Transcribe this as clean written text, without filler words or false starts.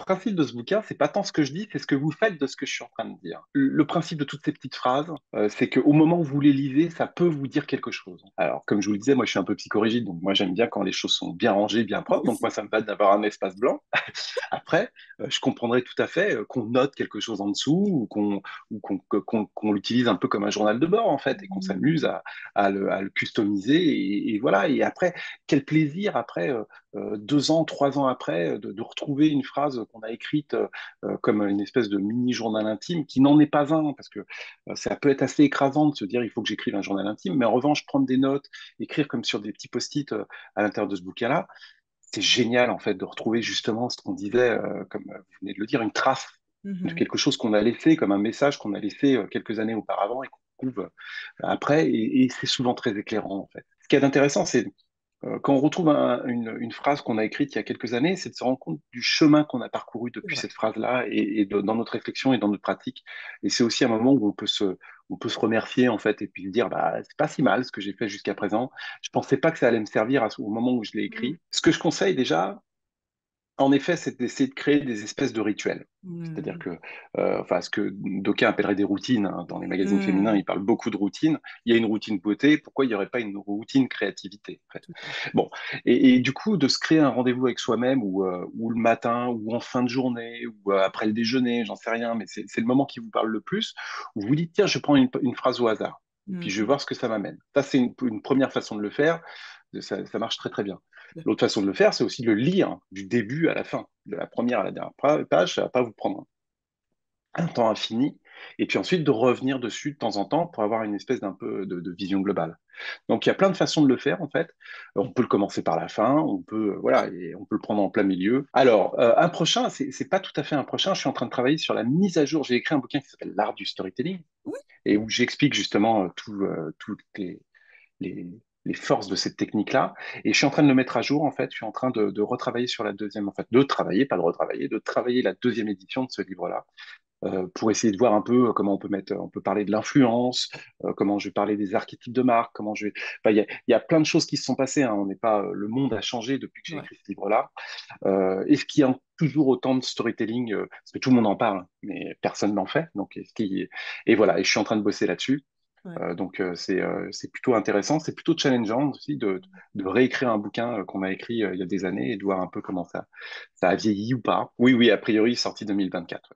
principe de ce bouquin, c'est pas tant ce que je dis, c'est ce que vous faites de ce que je suis en train de dire. Le principe de toutes ces petites phrases, c'est qu'au moment où vous les lisez, ça peut vous dire quelque chose. Alors, comme je vous le disais, moi, je suis un peu psychorigide, donc moi, j'aime bien quand les choses sont bien rangées, bien propres. Donc, moi, ça me va d'avoir un espace blanc. Après, je comprendrais tout à fait qu'on note quelque chose en dessous ou qu'on l'utilise un peu comme un journal de bord, en fait, et qu'on s'amuse à le customiser. Et voilà. Et après, quel plaisir, après, 2 ans, 3 ans après, de retrouver une phrase qu'on a écrite comme une espèce de mini-journal intime, qui n'en est pas un, parce que ça peut être assez écrasant de se dire il faut que j'écrive un journal intime, mais en revanche, prendre des notes, écrire comme sur des petits post-it à l'intérieur de ce bouquin-là, c'est génial en fait de retrouver justement ce qu'on disait, comme vous venez de le dire, une trace de Mhm. quelque chose qu'on a laissé, comme un message qu'on a laissé quelques années auparavant et qu'on trouve après, et c'est souvent très éclairant en fait. Ce qui est intéressant, c'est quand on retrouve une phrase qu'on a écrite il y a quelques années, c'est de se rendre compte du chemin qu'on a parcouru C'est depuis vrai. cette phrase-là dans notre réflexion et dans notre pratique. Et c'est aussi un moment où on peut se remercier en fait et puis se dire bah c'est pas si mal ce que j'ai fait jusqu'à présent. Je pensais pas que ça allait me servir au moment où je l'ai Mhm. écrit. Ce que je conseille déjà, en effet, c'est d'essayer de créer des espèces de rituels. C'est-à-dire Mhm. que, enfin, ce que d'aucuns appelleraient des routines, hein, dans les magazines féminins, Mhm. ils parlent beaucoup de routines. Il y a une routine beauté, pourquoi il n'y aurait pas une routine créativité, en fait? Tout à fait. Bon, et du coup, de se créer un rendez-vous avec soi-même, ou le matin, ou en fin de journée, ou après le déjeuner, j'en sais rien, mais c'est le moment qui vous parle le plus, où vous dites, tiens, je prends une phrase au hasard, et puis je vais Mhm. voir ce que ça m'amène. Ça, c'est une première façon de le faire, ça marche très très bien. Tout à fait. L'autre façon de le faire, c'est aussi de le lire du début à la fin, de la première à la dernière page, ça va pas vous prendre un temps infini, et puis ensuite de revenir dessus de temps en temps pour avoir une espèce d'un peu de vision globale. Donc il y a plein de façons de le faire en fait. On peut le commencer par la fin, on peut voilà, et on peut le prendre en plein milieu. Alors un prochain, c'est pas tout à fait un prochain. Je suis en train de travailler sur la mise à jour. J'ai écrit un bouquin qui s'appelle L'art du storytelling Oui. et où j'explique justement toutes les, les forces de cette technique-là. Et je suis en train de le mettre à jour, en fait. Je suis en train de retravailler sur la deuxième, en fait, de travailler, pas de retravailler, de travailler la deuxième édition de ce livre-là, pour essayer de voir un peu comment on peut parler de l'influence, comment je vais parler des archétypes de marque, comment je vais. Enfin, il y a plein de choses qui se sont passées. Hein. On n'est pas, le monde a changé depuis que j'ai Ouais. écrit ce livre-là. Est-ce qu'il y a toujours autant de storytelling, parce que tout le monde en parle, mais personne n'en fait. Donc, et voilà. Et je suis en train de bosser là-dessus. Ouais. Donc c'est plutôt intéressant, c'est plutôt challengeant aussi de réécrire un bouquin qu'on a écrit il y a des années et de voir un peu comment ça a vieilli ou pas. Oui, oui, a priori sorti 2024.